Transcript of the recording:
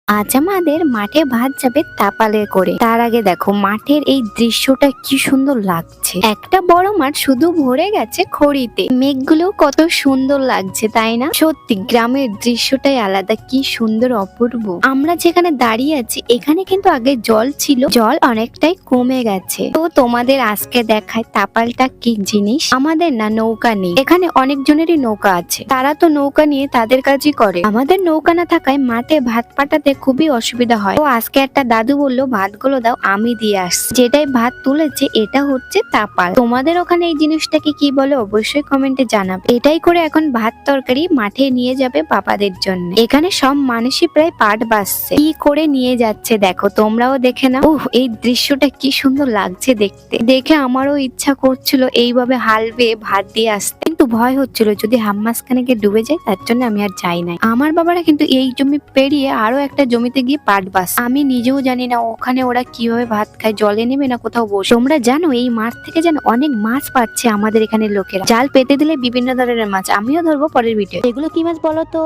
আজ আমাদের মাঠে ভাত যাবে তাপালে করে। তার আগে দেখো মাঠের এই দৃশ্যটা কি সুন্দর লাগছে। একটা বড় মাঠ শুধু ভরে গেছে খড়িতে, মেঘগুলো কত সুন্দর লাগছে তাই না? সত্যি গ্রামের দৃশ্যটাই আলাদা, কি সুন্দর অপূর্ব। আমরা যেখানে দাঁড়িয়ে আছি এখানে কিন্তু আগে জল ছিল, জল অনেকটাই কমে গেছে। তো তোমাদের আজকে দেখায় তাপালটা কি জিনিস। আমাদের না নৌকা নেই, এখানে অনেকজনেরই নৌকা আছে, তারা তো নৌকা নিয়ে তাদের কাজই করে। আমাদের নৌকা না থাকায় মাঠে ভাত পাঠাতে খুবই অসুবিধা হয়। তো আজকে একটা দাদু বললো ভাতগুলো দাও, আমি দিয়ে আসছি। যেটাই ভাত তুলেছে এটা হচ্ছে তাপাল। তোমাদের ওখানে এই জিনিসটাকে কি বলে অবশ্যই কমেন্টে জানাবে। এটাই করে এখন ভাত তরকারি মাঠে নিয়ে যাবে বাবাদের জন্য। এখানে সব মানুষই প্রায় পাট বাসছে, কি করে নিয়ে যাচ্ছে দেখো, তোমরাও দেখে নাও। এই দৃশ্যটা কি সুন্দর লাগছে দেখতে। দেখে আমারও ইচ্ছা করছিল এইভাবে হাল বেয়ে ভাত দিয়ে আসতে, কিন্তু ভয় হচ্ছিল যদি হাম্মাসখানেকে ডুবে যায়, তার জন্য আমি আর যাই নাই। আমার বাবারা কিন্তু এই জমি পেরিয়ে আরো একটা জমিতে গিয়ে পাট বাস। আমি নিজেও জানি না ওখানে ওরা কিভাবে ভাত খায়, জলে নেবে না কোথাও বসে। তোমরা জানো এই মাঠ থেকে যেন অনেক মাছ পাচ্ছে আমাদের এখানে লোকেরা। জাল পেতে দিলে বিভিন্ন ধরনের মাছ, আমিও ধরবো পরের ভিডিও। এগুলো কি মাছ বলো তো?